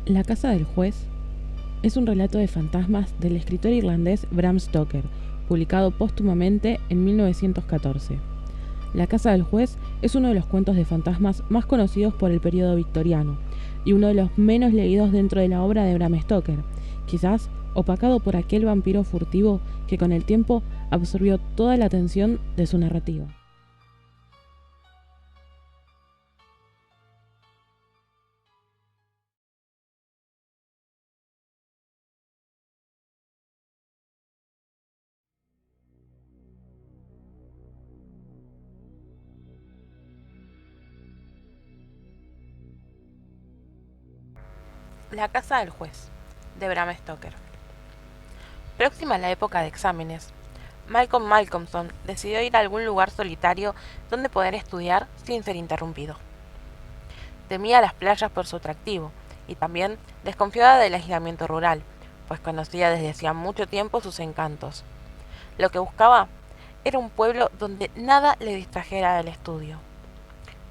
La casa del juez es un relato de fantasmas del escritor irlandés Bram Stoker, publicado póstumamente en 1914. La casa del juez es uno de los cuentos de fantasmas más conocidos por el periodo victoriano y uno de los menos leídos dentro de la obra de Bram Stoker, quizás opacado por aquel vampiro furtivo que con el tiempo absorbió toda la atención de su narrativa. La casa del juez, de Bram Stoker. Próxima a la época de exámenes, Malcolm Malcolmson decidió ir a algún lugar solitario donde poder estudiar sin ser interrumpido. Temía las playas por su atractivo y también desconfiaba del aislamiento rural, pues conocía desde hacía mucho tiempo sus encantos. Lo que buscaba era un pueblo donde nada le distrajera del estudio.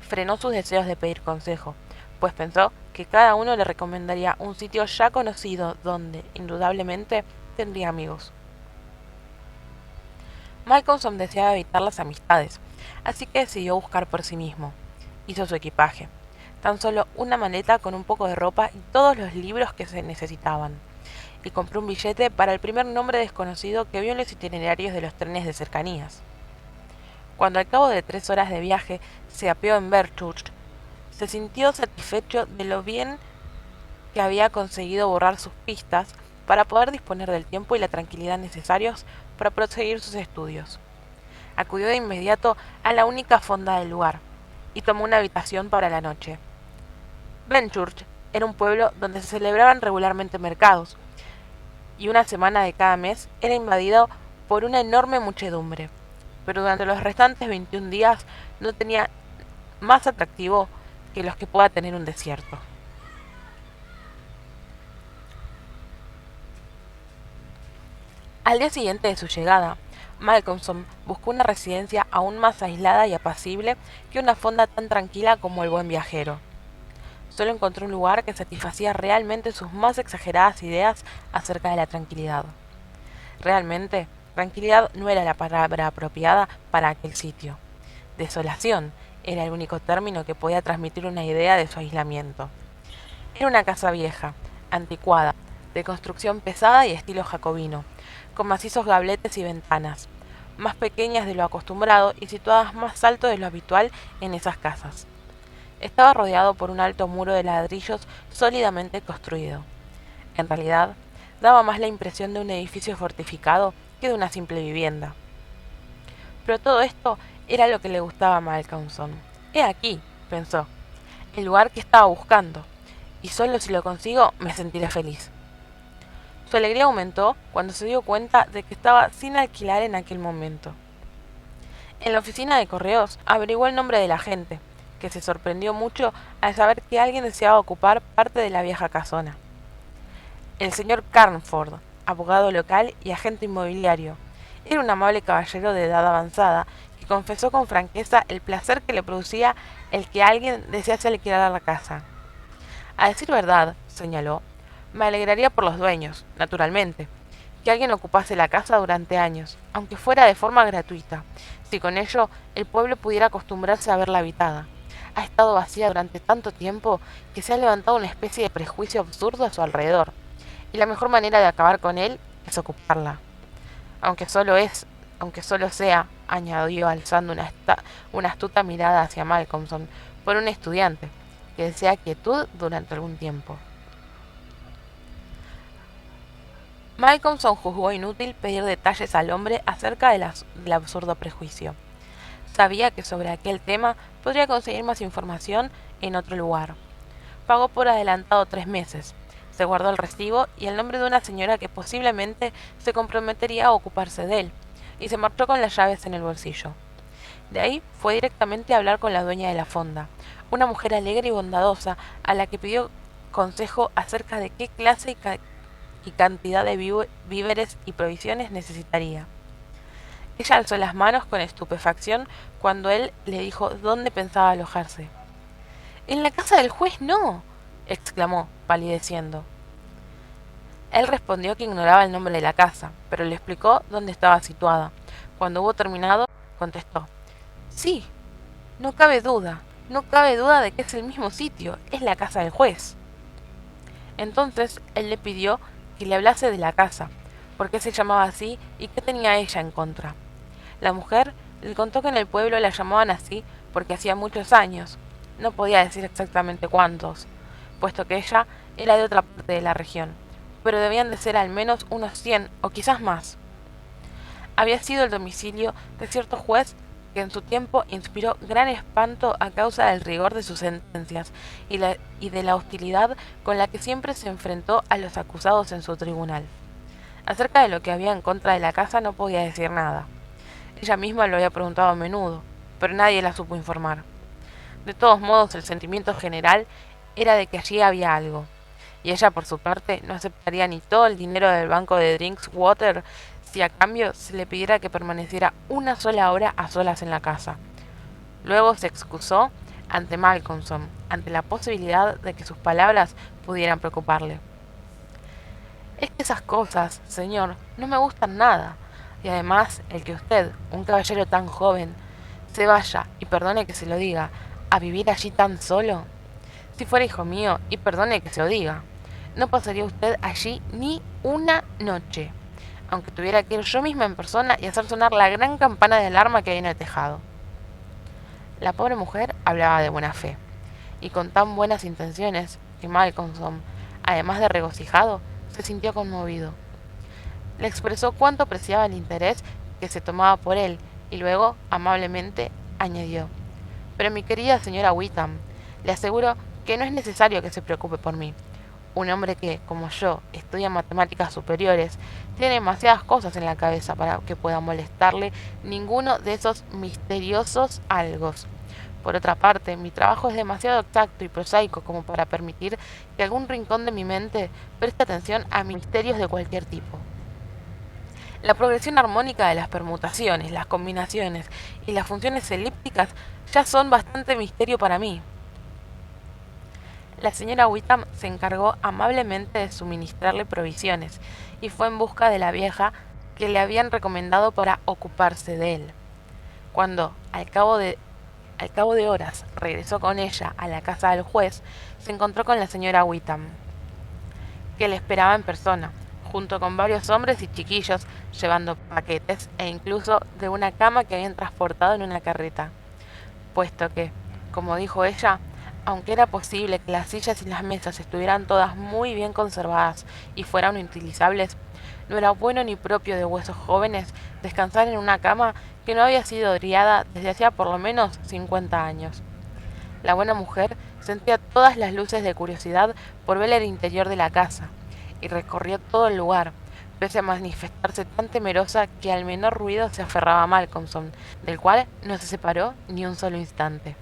Frenó sus deseos de pedir consejo, pues pensó que cada uno le recomendaría un sitio ya conocido donde, indudablemente, tendría amigos. Malcolmson deseaba evitar las amistades, así que decidió buscar por sí mismo. Hizo su equipaje, tan solo una maleta con un poco de ropa y todos los libros que se necesitaban, y compró un billete para el primer nombre desconocido que vio en los itinerarios de los trenes de cercanías. Cuando al cabo de 3 horas de viaje se apeó en Berchurch, se sintió satisfecho de lo bien que había conseguido borrar sus pistas para poder disponer del tiempo y la tranquilidad necesarios para proseguir sus estudios. Acudió de inmediato a la única fonda del lugar y tomó una habitación para la noche. Benchurch era un pueblo donde se celebraban regularmente mercados, y una semana de cada mes era invadido por una enorme muchedumbre, pero durante los restantes 21 días no tenía más atractivo que los que pueda tener un desierto. Al día siguiente de su llegada, Malcolmson buscó una residencia aún más aislada y apacible que una fonda tan tranquila como el buen viajero. Solo encontró un lugar que satisfacía realmente sus más exageradas ideas acerca de la tranquilidad. Realmente, tranquilidad no era la palabra apropiada para aquel sitio. Desolación era el único término que podía transmitir una idea de su aislamiento. Era una casa vieja, anticuada, de construcción pesada y estilo jacobino, con macizos gabletes y ventanas, más pequeñas de lo acostumbrado y situadas más alto de lo habitual en esas casas. Estaba rodeado por un alto muro de ladrillos sólidamente construido. En realidad, daba más la impresión de un edificio fortificado que de una simple vivienda. Pero todo esto era lo que le gustaba a Malcolmson. He aquí, pensó, el lugar que estaba buscando, y solo si lo consigo me sentiré feliz. Su alegría aumentó cuando se dio cuenta de que estaba sin alquilar en aquel momento. En la oficina de correos averiguó el nombre del agente, que se sorprendió mucho al saber que alguien deseaba ocupar parte de la vieja casona. El señor Carnford, abogado local y agente inmobiliario, era un amable caballero de edad avanzada que confesó con franqueza el placer que le producía el que alguien desease alquilar la casa. A decir verdad, señaló, me alegraría por los dueños, naturalmente, que alguien ocupase la casa durante años, aunque fuera de forma gratuita, si con ello el pueblo pudiera acostumbrarse a verla habitada. Ha estado vacía durante tanto tiempo que se ha levantado una especie de prejuicio absurdo a su alrededor, y la mejor manera de acabar con él es ocuparla. Aunque solo sea, añadió alzando una astuta mirada hacia Malcolmson, por un estudiante, que desea quietud durante algún tiempo. Malcolmson juzgó inútil pedir detalles al hombre acerca del absurdo prejuicio. Sabía que sobre aquel tema podría conseguir más información en otro lugar. Pagó por adelantado 3 meses. Se guardó el recibo y el nombre de una señora que posiblemente se comprometería a ocuparse de él, y se marchó con las llaves en el bolsillo. De ahí fue directamente a hablar con la dueña de la fonda, una mujer alegre y bondadosa a la que pidió consejo acerca de qué clase y cantidad de víveres y provisiones necesitaría. Ella alzó las manos con estupefacción cuando él le dijo dónde pensaba alojarse. En la casa del juez no, exclamó, palideciendo. Él respondió que ignoraba el nombre de la casa, pero le explicó dónde estaba situada. Cuando hubo terminado, contestó: Sí, no cabe duda de que es el mismo sitio, es la casa del juez. Entonces él le pidió que le hablase de la casa, por qué se llamaba así y qué tenía ella en contra. La mujer le contó que en el pueblo la llamaban así porque hacía muchos años, no podía decir exactamente cuántos, puesto que ella era de otra parte de la región, pero debían de ser al menos unos 100 o quizás más. Había sido el domicilio de cierto juez que en su tiempo inspiró gran espanto a causa del rigor de sus sentencias y de la hostilidad con la que siempre se enfrentó a los acusados en su tribunal. Acerca de lo que había en contra de la casa no podía decir nada. Ella misma lo había preguntado a menudo, pero nadie la supo informar. De todos modos, el sentimiento general era de que allí había algo, y ella por su parte no aceptaría ni todo el dinero del banco de Drinkwater si a cambio se le pidiera que permaneciera una sola hora a solas en la casa. Luego se excusó ante Malcolmson, ante la posibilidad de que sus palabras pudieran preocuparle. Es que esas cosas, señor, no me gustan nada, y además el que usted, un caballero tan joven, se vaya, y perdone que se lo diga, a vivir allí tan solo. Si fuera hijo mío, y perdone que se lo diga, no pasaría usted allí ni una noche, aunque tuviera que ir yo misma en persona y hacer sonar la gran campana de alarma que hay en el tejado. La pobre mujer hablaba de buena fe, y con tan buenas intenciones que Malcolmson, además de regocijado, se sintió conmovido. Le expresó cuánto apreciaba el interés que se tomaba por él, y luego, amablemente, añadió: Pero mi querida señora Witham, le aseguro que no es necesario que se preocupe por mí. Un hombre que, como yo, estudia matemáticas superiores, tiene demasiadas cosas en la cabeza para que pueda molestarle ninguno de esos misteriosos algos. Por otra parte, mi trabajo es demasiado exacto y prosaico como para permitir que algún rincón de mi mente preste atención a misterios de cualquier tipo. La progresión armónica de las permutaciones, las combinaciones y las funciones elípticas ya son bastante misterio para mí. La señora Witham se encargó amablemente de suministrarle provisiones y fue en busca de la vieja que le habían recomendado para ocuparse de él. Cuando, al cabo de horas, regresó con ella a la casa del juez, se encontró con la señora Witham, que le esperaba en persona, junto con varios hombres y chiquillos llevando paquetes e incluso de una cama que habían transportado en una carreta, puesto que, como dijo ella, aunque era posible que las sillas y las mesas estuvieran todas muy bien conservadas y fueran utilizables, no era bueno ni propio de huesos jóvenes descansar en una cama que no había sido oriada desde hacía por lo menos 50 años. La buena mujer sentía todas las luces de curiosidad por ver el interior de la casa, y recorrió todo el lugar, pese a manifestarse tan temerosa que al menor ruido se aferraba a Malcolmson, del cual no se separó ni un solo instante.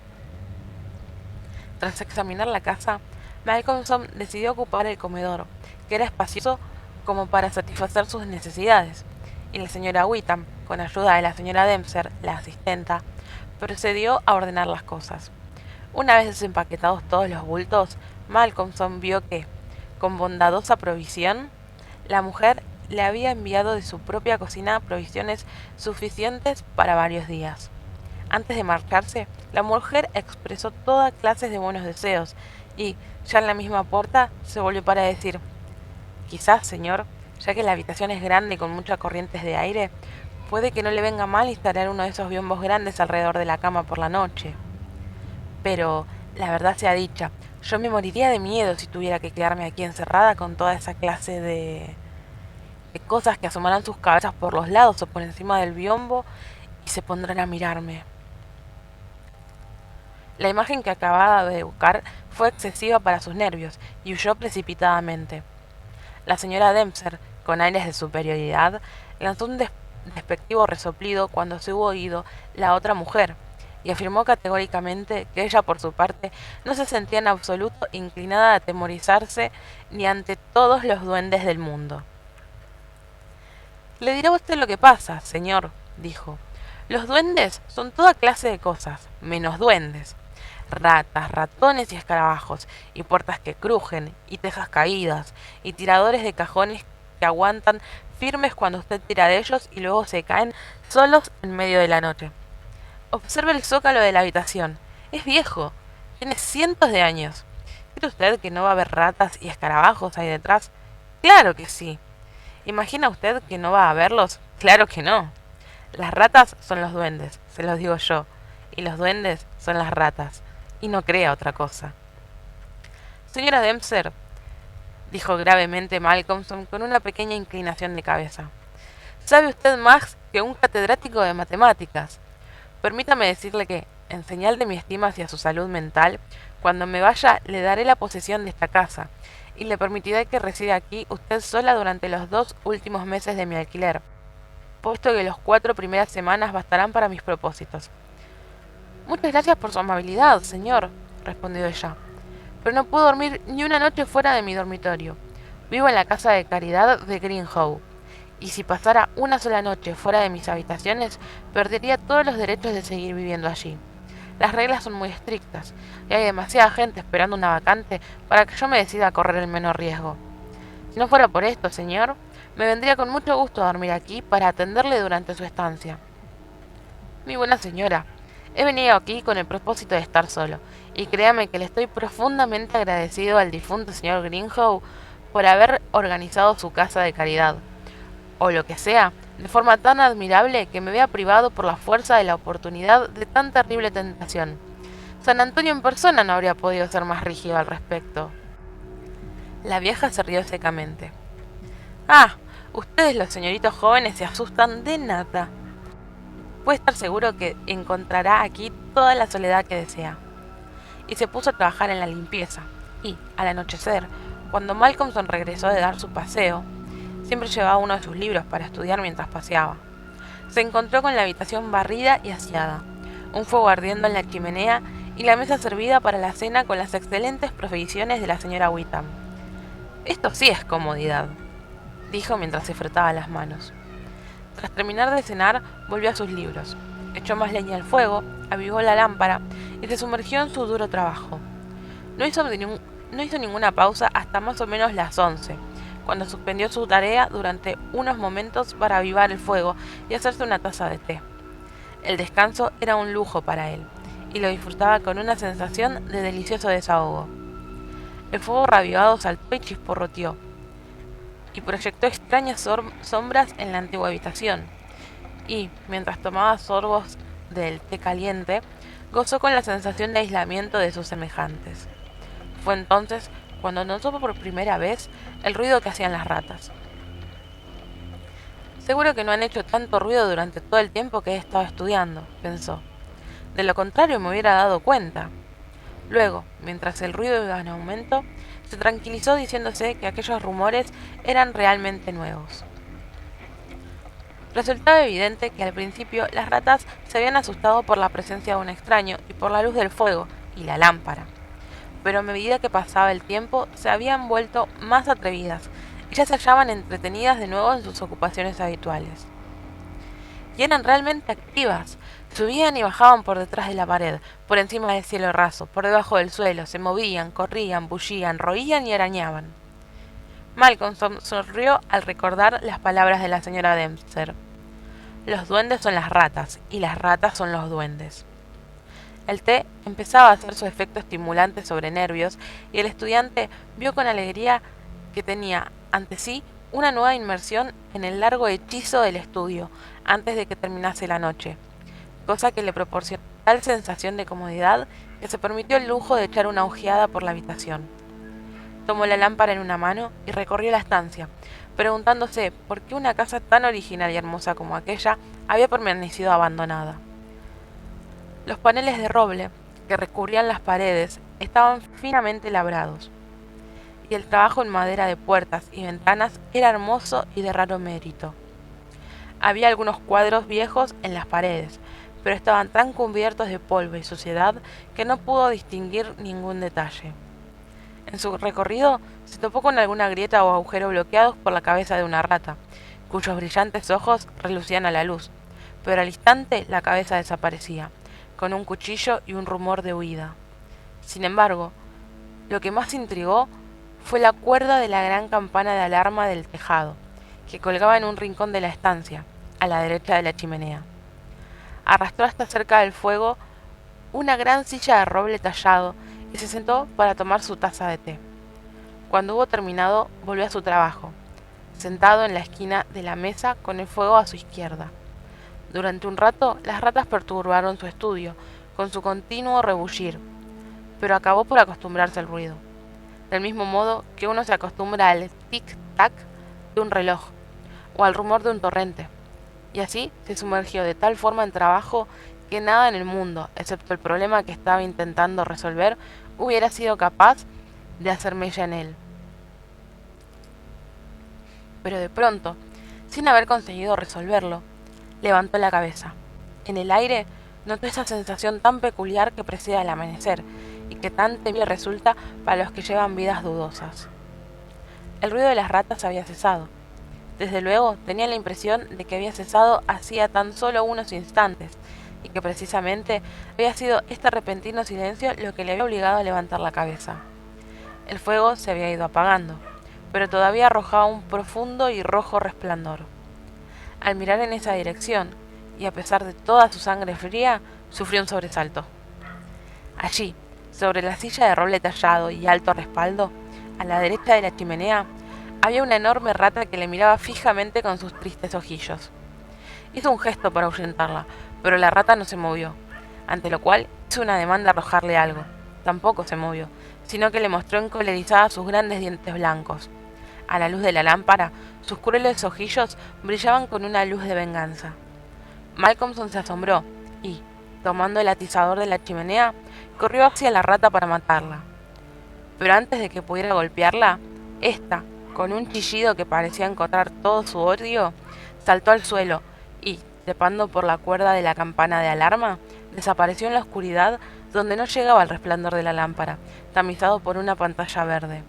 Tras examinar la casa, Malcolmson decidió ocupar el comedor, que era espacioso como para satisfacer sus necesidades, y la señora Witham, con ayuda de la señora Dempster, la asistenta, procedió a ordenar las cosas. Una vez desempaquetados todos los bultos, Malcolmson vio que, con bondadosa provisión, la mujer le había enviado de su propia cocina provisiones suficientes para varios días. Antes de marcharse, la mujer expresó toda clase de buenos deseos y, ya en la misma puerta, se volvió para decir: Quizás, señor, ya que la habitación es grande y con muchas corrientes de aire, puede que no le venga mal instalar uno de esos biombos grandes alrededor de la cama por la noche. Pero, la verdad sea dicha, yo me moriría de miedo si tuviera que quedarme aquí encerrada con toda esa clase de cosas que asomarán sus cabezas por los lados o por encima del biombo y se pondrán a mirarme. La imagen que acababa de buscar fue excesiva para sus nervios y huyó precipitadamente. La señora Dempster, con aires de superioridad, lanzó un despectivo resoplido cuando se hubo oído la otra mujer, y afirmó categóricamente que ella por su parte no se sentía en absoluto inclinada a atemorizarse ni ante todos los duendes del mundo. Le dirá usted lo que pasa, señor, dijo. Los duendes son toda clase de cosas, menos duendes. ratas, ratones y escarabajos, y puertas que crujen, y tejas caídas, y tiradores de cajones que aguantan firmes cuando usted tira de ellos y luego se caen solos en medio de la noche. Observe el zócalo de la habitación. Es viejo. Tiene cientos de años. ¿Cree usted que no va a haber ratas y escarabajos ahí detrás? Claro que sí. ¿Imagina usted que no va a verlos? Claro que no. Las ratas son los duendes, se los digo yo, y los duendes son las ratas, y no crea otra cosa. Señora Dempster, dijo gravemente Malcolmson con una pequeña inclinación de cabeza, sabe usted más que un catedrático de matemáticas. Permítame decirle que, en señal de mi estima hacia su salud mental, cuando me vaya le daré la posesión de esta casa, y le permitiré que resida aquí usted sola durante los 2 últimos meses de mi alquiler, puesto que las 4 primeras semanas bastarán para mis propósitos. Muchas gracias por su amabilidad, señor, respondió ella, pero no puedo dormir ni una noche fuera de mi dormitorio. Vivo en la casa de caridad de Greenhow, y si pasara una sola noche fuera de mis habitaciones, perdería todos los derechos de seguir viviendo allí. Las reglas son muy estrictas, y hay demasiada gente esperando una vacante para que yo me decida a correr el menor riesgo. Si no fuera por esto, señor, me vendría con mucho gusto a dormir aquí para atenderle durante su estancia. Mi buena señora, he venido aquí con el propósito de estar solo, y créame que le estoy profundamente agradecido al difunto señor Greenhow por haber organizado su casa de caridad, o lo que sea, de forma tan admirable que me vea privado por la fuerza de la oportunidad de tan terrible tentación. San Antonio en persona no habría podido ser más rígido al respecto. La vieja se rió secamente. Ah, ustedes los señoritos jóvenes se asustan de nada. Puede estar seguro que encontrará aquí toda la soledad que desea. Y se puso a trabajar en la limpieza, y, al anochecer, cuando Malcolmson regresó de dar su paseo, siempre llevaba uno de sus libros para estudiar mientras paseaba. Se encontró con la habitación barrida y aseada, un fuego ardiendo en la chimenea y la mesa servida para la cena con las excelentes provisiones de la señora Witham. Esto sí es comodidad, dijo mientras se frotaba las manos. Tras terminar de cenar, volvió a sus libros, echó más leña al fuego, avivó la lámpara y se sumergió en su duro trabajo. No hizo ninguna pausa hasta más o menos las 11, cuando suspendió su tarea durante unos momentos para avivar el fuego y hacerse una taza de té. El descanso era un lujo para él, y lo disfrutaba con una sensación de delicioso desahogo. El fuego reavivado saltó y chisporroteó, y proyectó extrañas sombras en la antigua habitación, y, mientras tomaba sorbos del té caliente, gozó con la sensación de aislamiento de sus semejantes. Fue entonces cuando notó por primera vez el ruido que hacían las ratas. Seguro que no han hecho tanto ruido durante todo el tiempo que he estado estudiando, pensó. De lo contrario me hubiera dado cuenta. Luego, mientras el ruido iba en aumento, se tranquilizó diciéndose que aquellos rumores eran realmente nuevos. Resultaba evidente que al principio las ratas se habían asustado por la presencia de un extraño y por la luz del fuego y la lámpara, pero a medida que pasaba el tiempo se habían vuelto más atrevidas y ya se hallaban entretenidas de nuevo en sus ocupaciones habituales. Y eran realmente activas. Subían y bajaban por detrás de la pared, por encima del cielo raso, por debajo del suelo, se movían, corrían, bullían, roían y arañaban. Malcolmson sonrió al recordar las palabras de la señora Dempster. Los duendes son las ratas, y las ratas son los duendes. El té empezaba a hacer su efecto estimulante sobre nervios, y el estudiante vio con alegría que tenía ante sí una nueva inmersión en el largo hechizo del estudio, antes de que terminase la noche, cosa que le proporcionó tal sensación de comodidad que se permitió el lujo de echar una ojeada por la habitación. Tomó la lámpara en una mano y recorrió la estancia, preguntándose por qué una casa tan original y hermosa como aquella había permanecido abandonada. Los paneles de roble que recubrían las paredes estaban finamente labrados, y el trabajo en madera de puertas y ventanas era hermoso y de raro mérito. Había algunos cuadros viejos en las paredes, pero estaban tan cubiertos de polvo y suciedad que no pudo distinguir ningún detalle. En su recorrido se topó con alguna grieta o agujero bloqueados por la cabeza de una rata, cuyos brillantes ojos relucían a la luz, pero al instante la cabeza desaparecía, con un cuchillo y un rumor de huida. Sin embargo, lo que más intrigó fue la cuerda de la gran campana de alarma del tejado, que colgaba en un rincón de la estancia, a la derecha de la chimenea. Arrastró hasta cerca del fuego una gran silla de roble tallado y se sentó para tomar su taza de té. Cuando hubo terminado, volvió a su trabajo, sentado en la esquina de la mesa con el fuego a su izquierda. Durante un rato, las ratas perturbaron su estudio con su continuo rebullir, pero acabó por acostumbrarse al ruido, del mismo modo que uno se acostumbra al tic-tac de un reloj o al rumor de un torrente, y así se sumergió de tal forma en trabajo que nada en el mundo, excepto el problema que estaba intentando resolver, hubiera sido capaz de hacer mella en él. Pero de pronto, sin haber conseguido resolverlo, levantó la cabeza. En el aire notó esa sensación tan peculiar que precede al amanecer y que tan temible resulta para los que llevan vidas dudosas. El ruido de las ratas había cesado. Desde luego tenía la impresión de que había cesado hacía tan solo unos instantes y que precisamente había sido este repentino silencio lo que le había obligado a levantar la cabeza. El fuego se había ido apagando, pero todavía arrojaba un profundo y rojo resplandor. Al mirar en esa dirección, y a pesar de toda su sangre fría, sufrió un sobresalto. Allí, sobre la silla de roble tallado y alto respaldo, a la derecha de la chimenea, había una enorme rata que le miraba fijamente con sus tristes ojillos. Hizo un gesto para ahuyentarla, pero la rata no se movió, ante lo cual hizo un ademán de arrojarle algo. Tampoco se movió, sino que le mostró encolerizada sus grandes dientes blancos. A la luz de la lámpara, sus crueles ojillos brillaban con una luz de venganza. Malcolmson se asombró y, tomando el atizador de la chimenea, corrió hacia la rata para matarla. Pero antes de que pudiera golpearla, ésta, con un chillido que parecía encontrar todo su odio, saltó al suelo y, trepando por la cuerda de la campana de alarma, desapareció en la oscuridad donde no llegaba el resplandor de la lámpara, tamizado por una pantalla verde.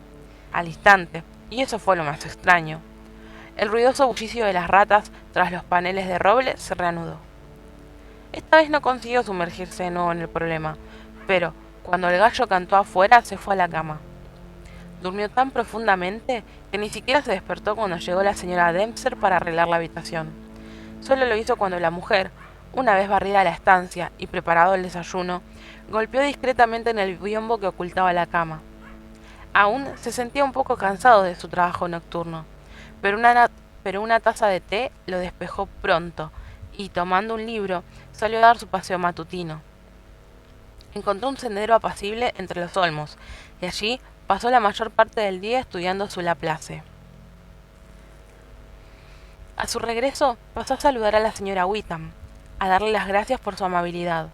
Al instante, y eso fue lo más extraño, el ruidoso bullicio de las ratas tras los paneles de roble se reanudó. Esta vez no consiguió sumergirse de nuevo en el problema, pero cuando el gallo cantó afuera se fue a la cama. Durmió tan profundamente que ni siquiera se despertó cuando llegó la señora Dempster para arreglar la habitación. Solo lo hizo cuando la mujer, una vez barrida la estancia y preparado el desayuno, golpeó discretamente en el biombo que ocultaba la cama. Aún se sentía un poco cansado de su trabajo nocturno, pero una taza de té lo despejó pronto y, tomando un libro, salió a dar su paseo matutino. Encontró un sendero apacible entre los olmos y allí pasó la mayor parte del día estudiando su Laplace. A su regreso pasó a saludar a la señora Witham, a darle las gracias por su amabilidad.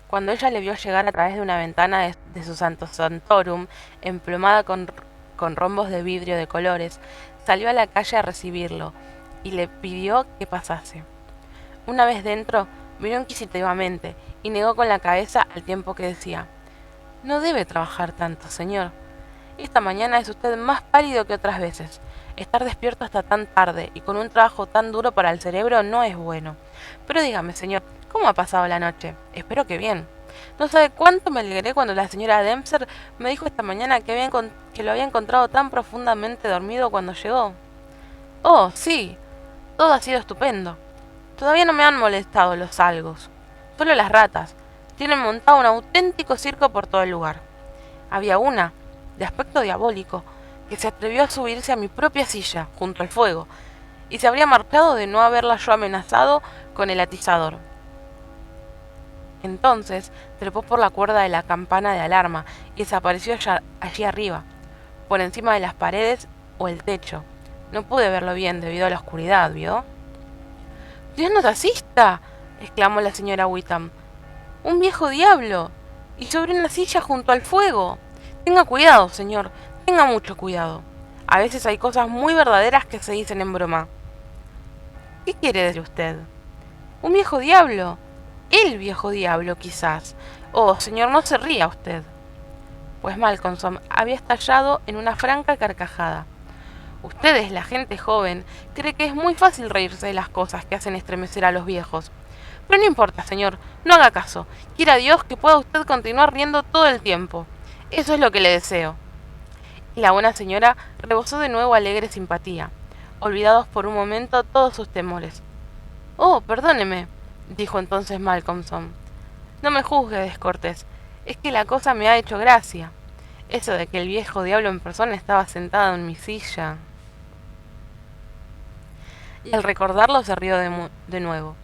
Cuando ella le vio llegar a través de una ventana de su Santo Santorum, emplomada con rombos de vidrio de colores, salió a la calle a recibirlo y le pidió que pasase. Una vez dentro, miró inquisitivamente y negó con la cabeza al tiempo que decía: «No debe trabajar tanto, señor. Esta mañana es usted más pálido que otras veces. Estar despierto hasta tan tarde y con un trabajo tan duro para el cerebro no es bueno. Pero dígame, señor, ¿cómo ha pasado la noche? Espero que bien. No sabe cuánto me alegré cuando la señora Dempster me dijo esta mañana que lo había encontrado tan profundamente dormido cuando llegó. Oh, sí, todo ha sido estupendo. Todavía no me han molestado los algos. Solo las ratas. Tienen montado un auténtico circo por todo el lugar. Había una, de aspecto diabólico, que se atrevió a subirse a mi propia silla, junto al fuego, y se habría marchado de no haberla yo amenazado con el atizador. Entonces trepó por la cuerda de la campana de alarma y desapareció allí arriba, por encima de las paredes o el techo. No pude verlo bien debido a la oscuridad, ¿vio? «¡Dios nos asista!», exclamó la señora Witham. «¡Un viejo diablo! Y sobre una silla junto al fuego! Tenga cuidado, señor, tenga mucho cuidado. A veces hay cosas muy verdaderas que se dicen en broma». «¿Qué quiere decir usted?» «Un viejo diablo. El viejo diablo, quizás. Oh, señor, no se ría usted». Pues Malcolmson había estallado en una franca carcajada. Ustedes, la gente joven, cree que es muy fácil reírse de las cosas que hacen estremecer a los viejos. Pero no importa, señor, no haga caso. Quiera Dios que pueda usted continuar riendo todo el tiempo. Eso es lo que le deseo. Y la buena señora rebosó de nuevo alegre simpatía, olvidados por un momento todos sus temores. Oh, perdóneme, dijo entonces Malcolmson. No me juzgue descortés, es que la cosa me ha hecho gracia. Eso de que el viejo diablo en persona estaba sentado en mi silla. Y al recordarlo se rió de nuevo.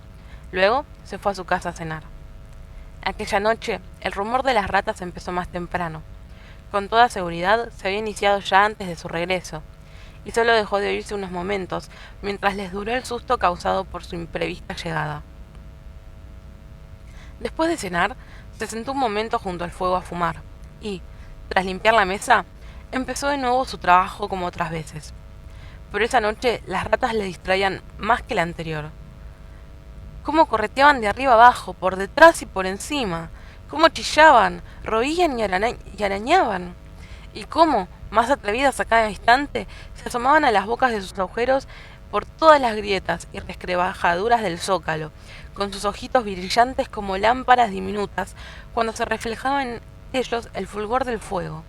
Luego se fue a su casa a cenar. Aquella noche el rumor de las ratas empezó más temprano. Con toda seguridad se había iniciado ya antes de su regreso, y solo dejó de oírse unos momentos mientras les duró el susto causado por su imprevista llegada. Después de cenar, se sentó un momento junto al fuego a fumar, y, tras limpiar la mesa, empezó de nuevo su trabajo como otras veces. Pero esa noche las ratas le distraían más que la anterior. Cómo correteaban de arriba abajo, por detrás y por encima, cómo chillaban, roían y arañaban, y cómo, más atrevidas a cada instante, se asomaban a las bocas de sus agujeros por todas las grietas y resquebrajaduras del zócalo, con sus ojitos brillantes como lámparas diminutas, cuando se reflejaba en ellos el fulgor del fuego.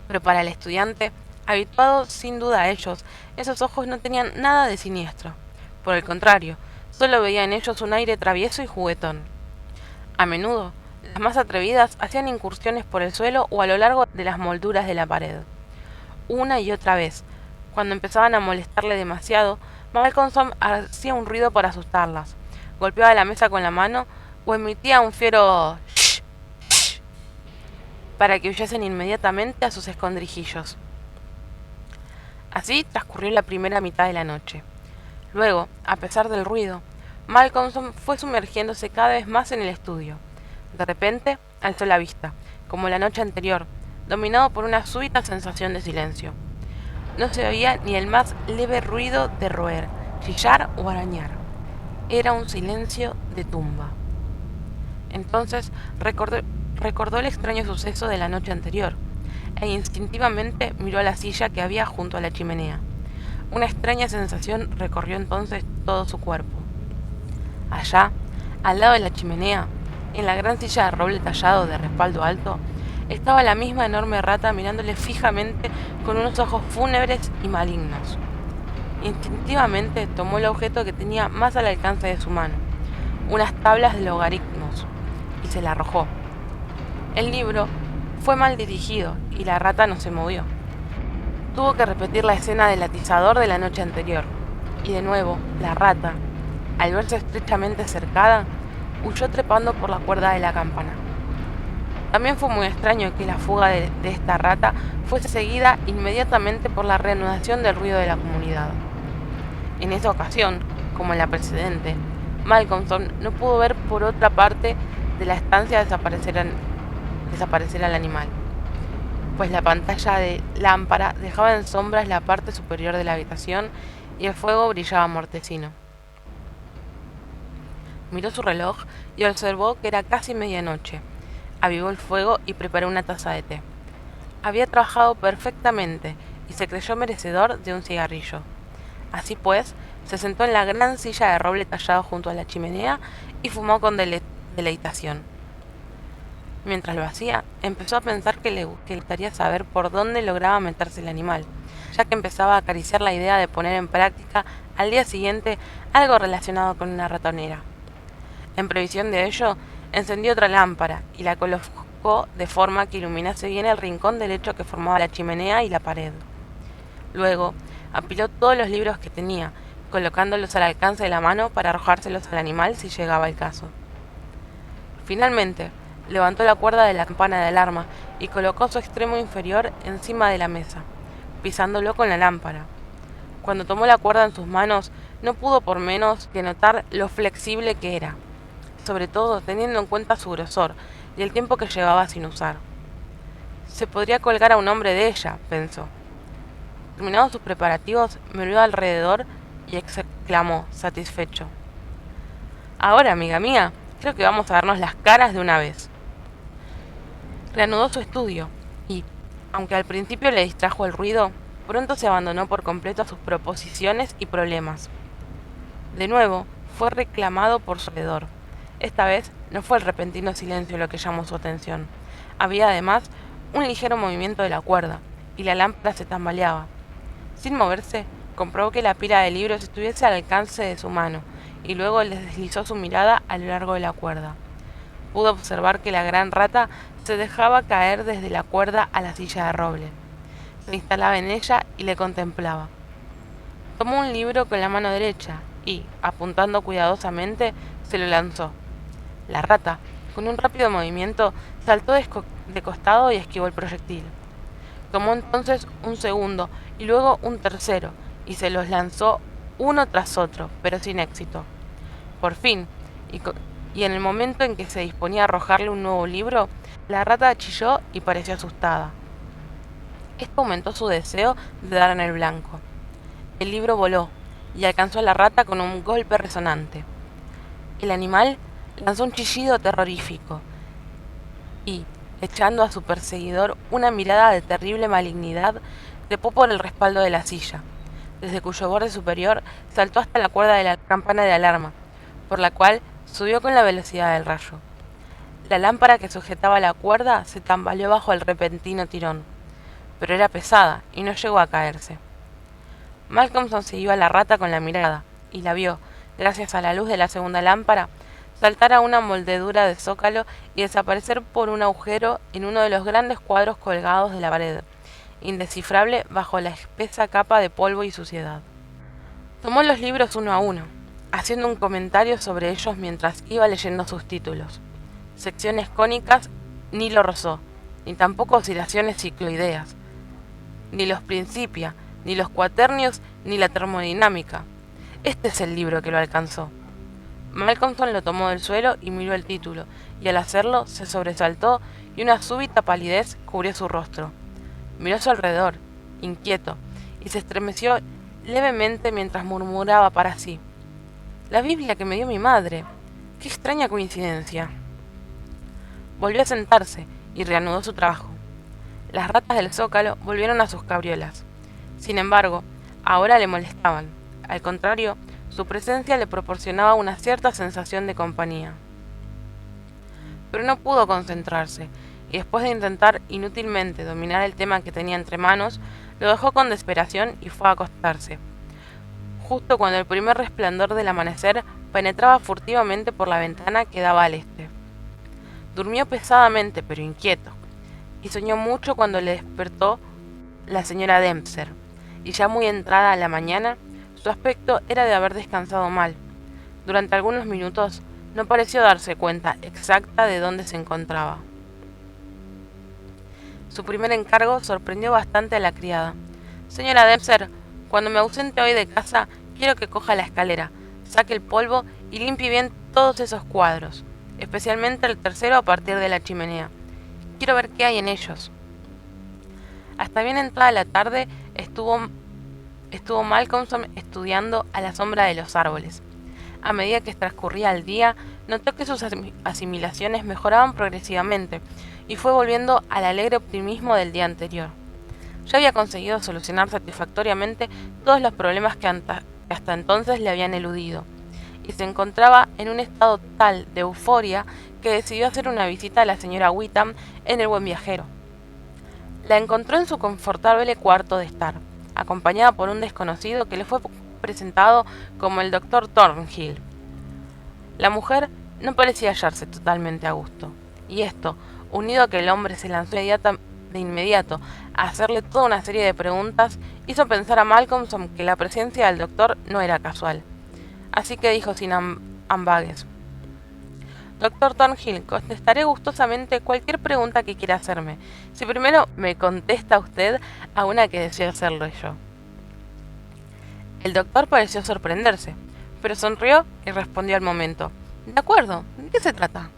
Pero para el estudiante, habituado sin duda a ellos, esos ojos no tenían nada de siniestro. Por el contrario, solo veía en ellos un aire travieso y juguetón. A menudo, las más atrevidas hacían incursiones por el suelo o a lo largo de las molduras de la pared. Una y otra vez, cuando empezaban a molestarle demasiado, Malcolmson hacía un ruido para asustarlas, golpeaba la mesa con la mano o emitía un fiero shh, shh, para que huyesen inmediatamente a sus escondrijillos. Así transcurrió la primera mitad de la noche. Luego, a pesar del ruido, Malcolmson fue sumergiéndose cada vez más en el estudio. De repente, alzó la vista, como la noche anterior, dominado por una súbita sensación de silencio. No se oía ni el más leve ruido de roer, chillar o arañar. Era un silencio de tumba. Entonces recordó el extraño suceso de la noche anterior, e instintivamente miró a la silla que había junto a la chimenea. Una extraña sensación recorrió entonces todo su cuerpo. Allá, al lado de la chimenea, en la gran silla de roble tallado de respaldo alto, estaba la misma enorme rata mirándole fijamente con unos ojos fúnebres y malignos. Instintivamente tomó el objeto que tenía más al alcance de su mano, unas tablas de logaritmos, y se la arrojó. El libro fue mal dirigido y la rata no se movió. Tuvo que repetir la escena del atizador de la noche anterior, y de nuevo la rata, al verse estrechamente cercada, huyó trepando por la cuerda de la campana. También fue muy extraño que la fuga de esta rata fuese seguida inmediatamente por la reanudación del ruido de la comunidad. En esa ocasión, como en la precedente, Malcolmson no pudo ver por otra parte de la estancia desaparecer al animal, pues la pantalla de lámpara dejaba en sombras la parte superior de la habitación y el fuego brillaba mortecino. Miró su reloj y observó que era casi medianoche. Avivó el fuego y preparó una taza de té. Había trabajado perfectamente y se creyó merecedor de un cigarrillo. Así pues, se sentó en la gran silla de roble tallado junto a la chimenea y fumó con deleitación. Mientras lo hacía, empezó a pensar que le gustaría saber por dónde lograba meterse el animal, ya que empezaba a acariciar la idea de poner en práctica al día siguiente algo relacionado con una ratonera. En previsión de ello, encendió otra lámpara y la colocó de forma que iluminase bien el rincón del lecho que formaba la chimenea y la pared. Luego, apiló todos los libros que tenía, colocándolos al alcance de la mano para arrojárselos al animal si llegaba el caso. Finalmente, levantó la cuerda de la campana de alarma y colocó su extremo inferior encima de la mesa, pisándolo con la lámpara. Cuando tomó la cuerda en sus manos, no pudo por menos que notar lo flexible que era, sobre todo teniendo en cuenta su grosor y el tiempo que llevaba sin usar. Se podría colgar a un hombre de ella, pensó. Terminados sus preparativos, miró alrededor y exclamó, satisfecho: «Ahora, amiga mía, creo que vamos a darnos las caras de una vez». Reanudó su estudio y, aunque al principio le distrajo el ruido, pronto se abandonó por completo a sus proposiciones y problemas. De nuevo, fue reclamado por su alrededor. Esta vez no fue el repentino silencio lo que llamó su atención. Había además un ligero movimiento de la cuerda, y la lámpara se tambaleaba. Sin moverse, comprobó que la pila de libros estuviese al alcance de su mano, y luego le deslizó su mirada a lo largo de la cuerda. Pudo observar que la gran rata se dejaba caer desde la cuerda a la silla de roble. Se instalaba en ella y le contemplaba. Tomó un libro con la mano derecha y, apuntando cuidadosamente, se lo lanzó. La rata, con un rápido movimiento, saltó de costado y esquivó el proyectil. Tomó entonces un segundo y luego un tercero, y se los lanzó uno tras otro, pero sin éxito. Por fin, y en el momento en que se disponía a arrojarle un nuevo libro, la rata chilló y pareció asustada. Esto aumentó su deseo de dar en el blanco. El libro voló y alcanzó a la rata con un golpe resonante. El animal lanzó un chillido terrorífico y, echando a su perseguidor una mirada de terrible malignidad, trepó por el respaldo de la silla, desde cuyo borde superior saltó hasta la cuerda de la campana de alarma, por la cual subió con la velocidad del rayo. La lámpara que sujetaba la cuerda se tambaleó bajo el repentino tirón, pero era pesada y no llegó a caerse. Malcolmson siguió a la rata con la mirada, y la vio, gracias a la luz de la segunda lámpara, saltar a una moldedura de zócalo y desaparecer por un agujero en uno de los grandes cuadros colgados de la pared, indescifrable bajo la espesa capa de polvo y suciedad. Tomó los libros uno a uno, haciendo un comentario sobre ellos mientras iba leyendo sus títulos. Secciones cónicas ni lo rozó, ni tampoco oscilaciones cicloideas, ni los Principia, ni los Cuaternios, ni la termodinámica. Este es el libro que lo alcanzó. Malcolmson lo tomó del suelo y miró el título, y al hacerlo se sobresaltó y una súbita palidez cubrió su rostro. Miró a su alrededor, inquieto, y se estremeció levemente mientras murmuraba para sí: «La Biblia que me dio mi madre. ¡Qué extraña coincidencia!». Volvió a sentarse y reanudó su trabajo. Las ratas del zócalo volvieron a sus cabriolas. Sin embargo, ahora le molestaban. Al contrario, su presencia le proporcionaba una cierta sensación de compañía. Pero no pudo concentrarse, y después de intentar inútilmente dominar el tema que tenía entre manos, lo dejó con desesperación y fue a acostarse, justo cuando el primer resplandor del amanecer penetraba furtivamente por la ventana que daba al este. Durmió pesadamente pero inquieto, y soñó mucho cuando le despertó la señora Dempster, y ya muy entrada la mañana, su aspecto era de haber descansado mal. Durante algunos minutos no pareció darse cuenta exacta de dónde se encontraba. Su primer encargo sorprendió bastante a la criada. «Señora Dempster, cuando me ausente hoy de casa, quiero que coja la escalera, saque el polvo y limpie bien todos esos cuadros, especialmente el tercero a partir de la chimenea. Quiero ver qué hay en ellos». Hasta bien entrada la tarde estuvo Malcolmson estudiando a la sombra de los árboles. A medida que transcurría el día, notó que sus asimilaciones mejoraban progresivamente y fue volviendo al alegre optimismo del día anterior. Ya había conseguido solucionar satisfactoriamente todos los problemas que hasta entonces le habían eludido, y se encontraba en un estado tal de euforia que decidió hacer una visita a la señora Witham en el Buen Viajero. La encontró en su confortable cuarto de estar, acompañada por un desconocido que le fue presentado como el Dr. Thornhill. La mujer no parecía hallarse totalmente a gusto, y esto, unido a que el hombre se lanzó de inmediato a hacerle toda una serie de preguntas, hizo pensar a Malcolmson que la presencia del doctor no era casual. Así que dijo sin ambages: «Dr. Thornhill, contestaré gustosamente cualquier pregunta que quiera hacerme, si primero me contesta usted a una que deseo hacerlo yo». El doctor pareció sorprenderse, pero sonrió y respondió al momento: «De acuerdo, ¿de qué se trata?».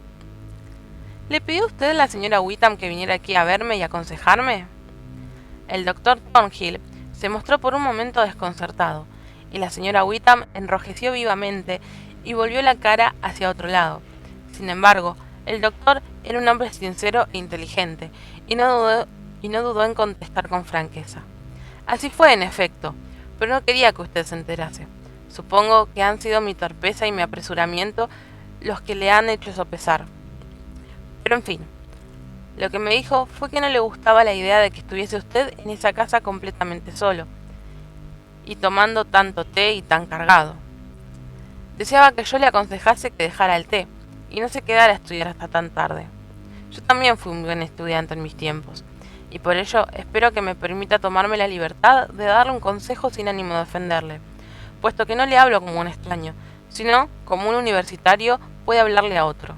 «¿Le pidió usted a la señora Witham que viniera aquí a verme y aconsejarme?». El doctor Thornhill se mostró por un momento desconcertado, y la señora Witham enrojeció vivamente y volvió la cara hacia otro lado. Sin embargo, el doctor era un hombre sincero e inteligente, y no dudó en contestar con franqueza: «Así fue, en efecto, pero no quería que usted se enterase. Supongo que han sido mi torpeza y mi apresuramiento los que le han hecho sopesar. Pero en fin, Lo que me dijo fue que no le gustaba la idea de que estuviese usted en esa casa completamente solo, y tomando tanto té y tan cargado. Deseaba que yo le aconsejase que dejara el té, y no se quedara a estudiar hasta tan tarde. Yo también fui un buen estudiante en mis tiempos, y por ello espero que me permita tomarme la libertad de darle un consejo sin ánimo de ofenderle, puesto que no le hablo como un extraño, sino como un universitario puede hablarle a otro.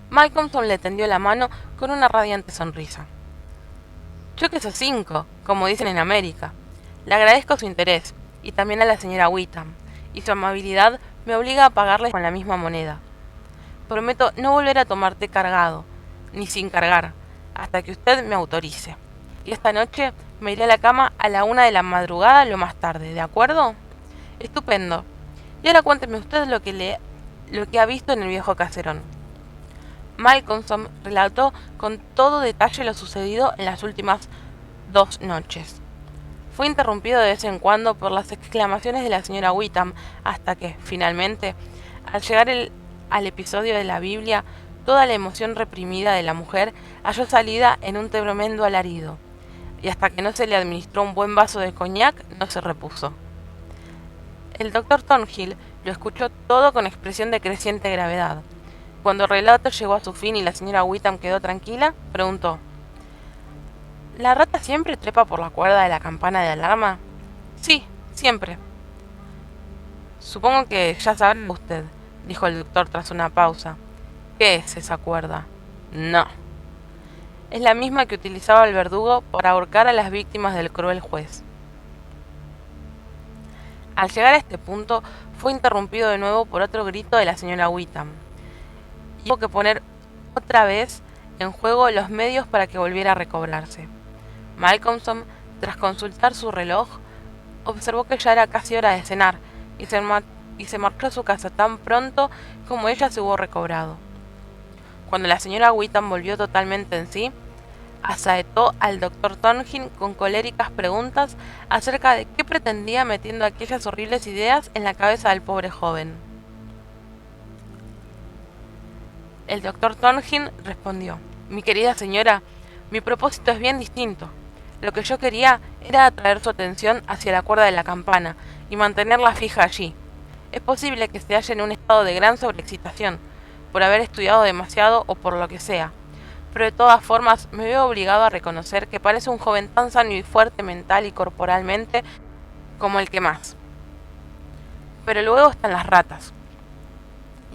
Malcolmson le tendió la mano con una radiante sonrisa. Yo que soy 5, como dicen en América. Le agradezco su interés, y también a la señora Witham, y su amabilidad me obliga a pagarles con la misma moneda. Prometo no volver a tomar té cargado, ni sin cargar, hasta que usted me autorice. Y esta noche me iré a la cama a la 1 de la madrugada lo más tarde, ¿de acuerdo? Estupendo. Y ahora cuénteme usted lo que ha visto en el viejo caserón. Malcolmson relató con todo detalle lo sucedido en las últimas 2 noches. Fue interrumpido de vez en cuando por las exclamaciones de la señora Witham, hasta que, finalmente, al llegar al episodio de la Biblia, toda la emoción reprimida de la mujer halló salida en un tremendo alarido, y hasta que no se le administró un buen vaso de coñac, no se repuso. El doctor Thornhill lo escuchó todo con expresión de creciente gravedad. Cuando el relato llegó a su fin y la señora Witham quedó tranquila, preguntó: ¿La rata siempre trepa por la cuerda de la campana de alarma? Sí, siempre. Supongo que ya sabrá usted, dijo el doctor tras una pausa. ¿Qué es esa cuerda? No. Es la misma que utilizaba el verdugo para ahorcar a las víctimas del cruel juez. Al llegar a este punto, fue interrumpido de nuevo por otro grito de la señora Witham. Y hubo que poner otra vez en juego los medios para que volviera a recobrarse. Malcolmson, tras consultar su reloj, observó que ya era casi hora de cenar, y se marchó a su casa tan pronto como ella se hubo recobrado. Cuando la señora Witham volvió totalmente en sí, asaetó al doctor Thornhill con coléricas preguntas acerca de qué pretendía metiendo aquellas horribles ideas en la cabeza del pobre joven. El doctor Thornhill respondió: Mi querida señora, mi propósito es bien distinto. Lo que yo quería era atraer su atención hacia la cuerda de la campana y mantenerla fija allí. Es posible que se halle en un estado de gran sobreexcitación, por haber estudiado demasiado o por lo que sea, pero de todas formas me veo obligado a reconocer que parece un joven tan sano y fuerte mental y corporalmente como el que más. Pero luego están las ratas.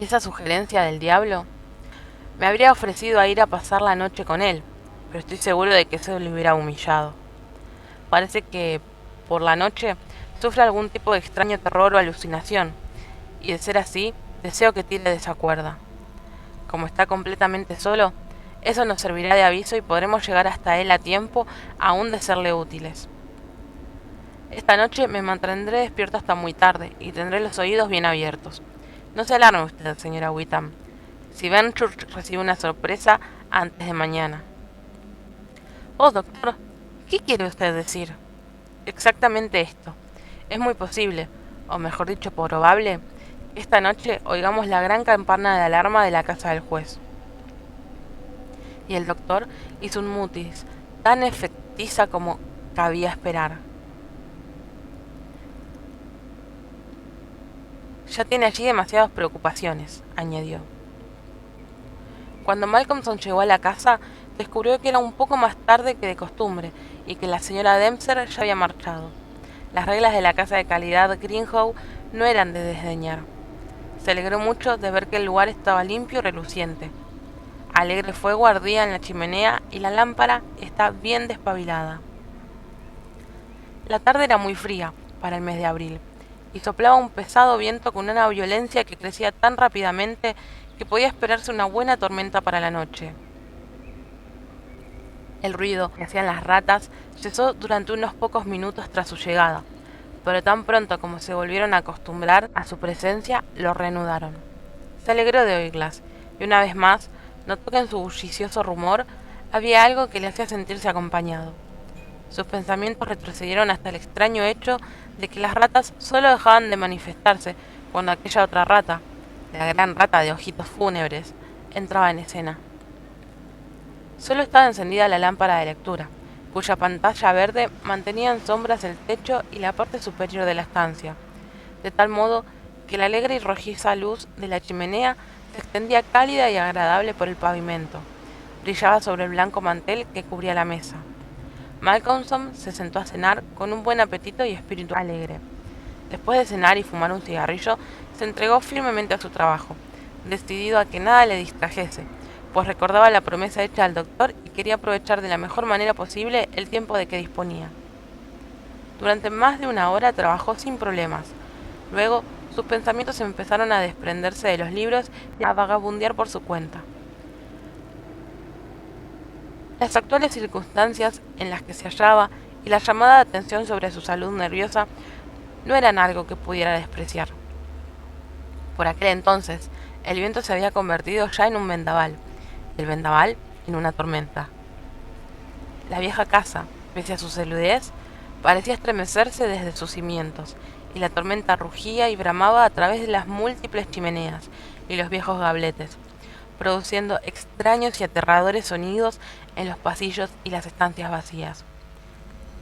¿Y esa sugerencia del diablo? Me habría ofrecido a ir a pasar la noche con él, pero estoy seguro de que eso le hubiera humillado. Parece que, por la noche, sufre algún tipo de extraño terror o alucinación, y de ser así, deseo que tire de esa cuerda. Como está completamente solo, eso nos servirá de aviso y podremos llegar hasta él a tiempo, aún de serle útiles. Esta noche me mantendré despierto hasta muy tarde, y tendré los oídos bien abiertos. No se alarme usted, señora Witham, si Benchurch recibe una sorpresa antes de mañana. Oh, doctor, ¿qué quiere usted decir? Exactamente esto. Es muy posible, o mejor dicho, probable, que esta noche oigamos la gran campana de alarma de la casa del juez. Y el doctor hizo un mutis tan efectiza como cabía esperar. Ya tiene allí demasiadas preocupaciones, añadió. Cuando Malcolmson llegó a la casa, descubrió que era un poco más tarde que de costumbre y que la señora Dempster ya había marchado. Las reglas de la casa de calidad Greenhow no eran de desdeñar. Se alegró mucho de ver que el lugar estaba limpio y reluciente. Alegre fuego ardía en la chimenea y la lámpara está bien despabilada. La tarde era muy fría para el mes de abril, y soplaba un pesado viento con una violencia que crecía tan rápidamente que podía esperarse una buena tormenta para la noche. El ruido que hacían las ratas cesó durante unos pocos minutos tras su llegada, pero tan pronto como se volvieron a acostumbrar a su presencia, lo reanudaron. Se alegró de oírlas, y una vez más notó que en su bullicioso rumor había algo que le hacía sentirse acompañado. Sus pensamientos retrocedieron hasta el extraño hecho de que las ratas solo dejaban de manifestarse cuando aquella otra rata, la gran rata de ojitos fúnebres, entraba en escena. Solo estaba encendida la lámpara de lectura, cuya pantalla verde mantenía en sombras el techo y la parte superior de la estancia, de tal modo que la alegre y rojiza luz de la chimenea se extendía cálida y agradable por el pavimento. Brillaba sobre el blanco mantel que cubría la mesa. Malcolmson se sentó a cenar con un buen apetito y espíritu alegre. Después de cenar y fumar un cigarrillo, se entregó firmemente a su trabajo, decidido a que nada le distrajese, pues recordaba la promesa hecha al doctor y quería aprovechar de la mejor manera posible el tiempo de que disponía. Durante más de una hora trabajó sin problemas. Luego, sus pensamientos empezaron a desprenderse de los libros y a vagabundear por su cuenta. Las actuales circunstancias en las que se hallaba y la llamada atención sobre su salud nerviosa no eran algo que pudiera despreciar. Por aquel entonces, el viento se había convertido ya en un vendaval, y el vendaval en una tormenta. La vieja casa, pese a su saludez, parecía estremecerse desde sus cimientos, y la tormenta rugía y bramaba a través de las múltiples chimeneas y los viejos gabletes, produciendo extraños y aterradores sonidos en los pasillos y las estancias vacías.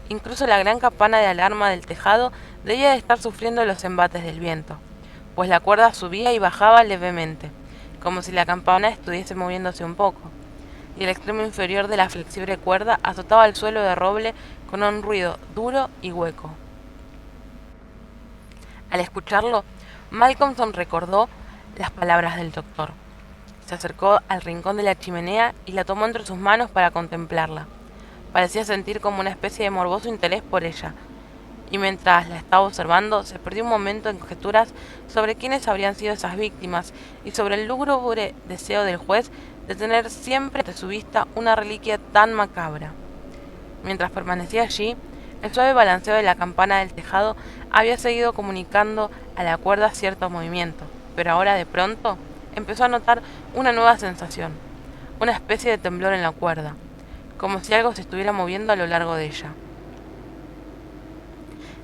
Incluso la gran campana de alarma del tejado debía de estar sufriendo los embates del viento, pues la cuerda subía y bajaba levemente, como si la campana estuviese moviéndose un poco, y el extremo inferior de la flexible cuerda azotaba el suelo de roble con un ruido duro y hueco. Al escucharlo, Malcolmson recordó las palabras del doctor. Se acercó al rincón de la chimenea y la tomó entre sus manos para contemplarla. Parecía sentir como una especie de morboso interés por ella, y mientras la estaba observando se perdió un momento en conjeturas sobre quiénes habrían sido esas víctimas y sobre el lúgubre deseo del juez de tener siempre ante su vista una reliquia tan macabra. Mientras permanecía allí, el suave balanceo de la campana del tejado había seguido comunicando a la cuerda cierto movimiento, pero ahora de pronto empezó a notar una nueva sensación, una especie de temblor en la cuerda, como si algo se estuviera moviendo a lo largo de ella.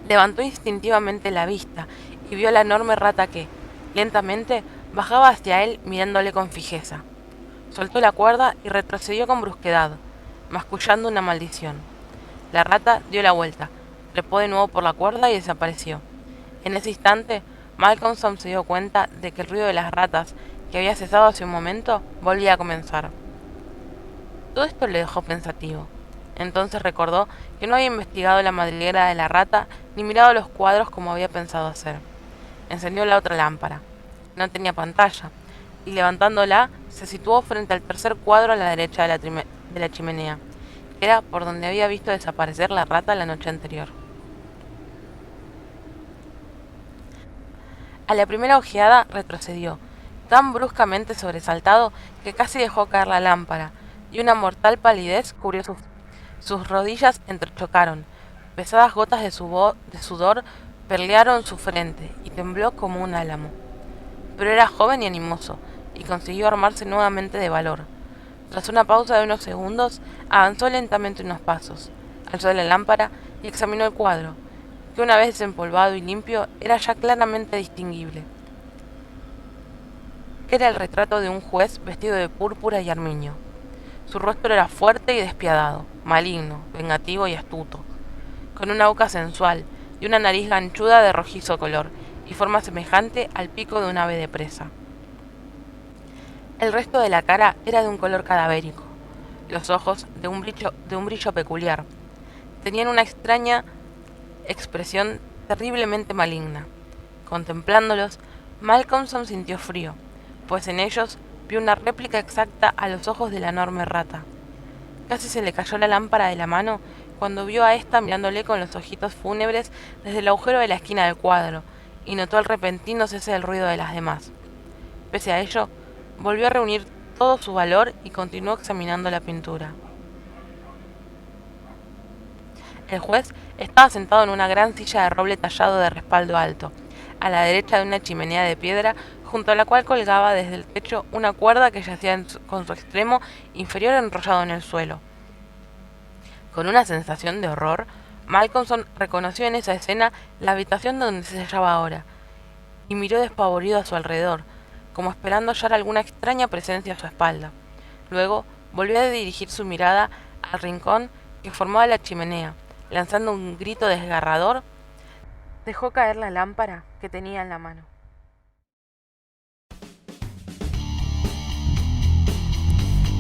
Levantó instintivamente la vista y vio a la enorme rata que, lentamente, bajaba hacia él mirándole con fijeza. Soltó la cuerda y retrocedió con brusquedad, mascullando una maldición. La rata dio la vuelta, trepó de nuevo por la cuerda y desapareció. En ese instante, Malcolmson se dio cuenta de que el ruido de las ratas, que había cesado hace un momento, volvía a comenzar. Todo esto le dejó pensativo. Entonces recordó que no había investigado la madriguera de la rata ni mirado los cuadros como había pensado hacer. Encendió la otra lámpara. No tenía pantalla, y levantándola, se situó frente al tercer cuadro a la derecha de la chimenea, que era por donde había visto desaparecer la rata la noche anterior. A la primera ojeada retrocedió, tan bruscamente sobresaltado que casi dejó caer la lámpara, y una mortal palidez cubrió sus rodillas entrechocaron, pesadas gotas de sudor perlearon su frente y tembló como un álamo. Pero era joven y animoso, y consiguió armarse nuevamente de valor. Tras una pausa de unos segundos, avanzó lentamente unos pasos, alzó la lámpara y examinó el cuadro, que una vez desempolvado y limpio era ya claramente distinguible. Era el retrato de un juez vestido de púrpura y armiño. Su rostro era fuerte y despiadado, maligno, vengativo y astuto, con una boca sensual y una nariz ganchuda de rojizo color y forma semejante al pico de un ave de presa. El resto de la cara era de un color cadavérico, los ojos de un brillo peculiar. Tenían una extraña expresión terriblemente maligna. Contemplándolos, Malcolmson sintió frío, pues en ellos vio una réplica exacta a los ojos de la enorme rata. Casi se le cayó la lámpara de la mano cuando vio a ésta mirándole con los ojitos fúnebres desde el agujero de la esquina del cuadro, y notó el repentino cese del ruido de las demás. Pese a ello, volvió a reunir todo su valor y continuó examinando la pintura. El juez estaba sentado en una gran silla de roble tallado de respaldo alto, a la derecha de una chimenea de piedra, junto a la cual colgaba desde el techo una cuerda que yacía con su extremo inferior enrollado en el suelo. Con una sensación de horror, Malcolmson reconoció en esa escena la habitación donde se hallaba ahora, y miró despavorido a su alrededor, como esperando hallar alguna extraña presencia a su espalda. Luego volvió a dirigir su mirada al rincón que formaba la chimenea. Lanzando un grito desgarrador, dejó caer la lámpara que tenía en la mano.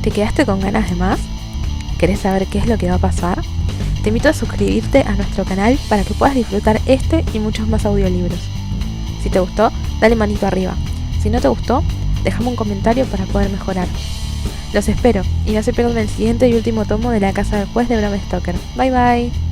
¿Te quedaste con ganas de más? ¿Querés saber qué es lo que va a pasar? Te invito a suscribirte a nuestro canal para que puedas disfrutar este y muchos más audiolibros. Si te gustó, dale manito arriba. Si no te gustó, déjame un comentario para poder mejorar. Los espero y no se pierdan el siguiente y último tomo de La Casa del Juez de Bram Stoker. Bye bye.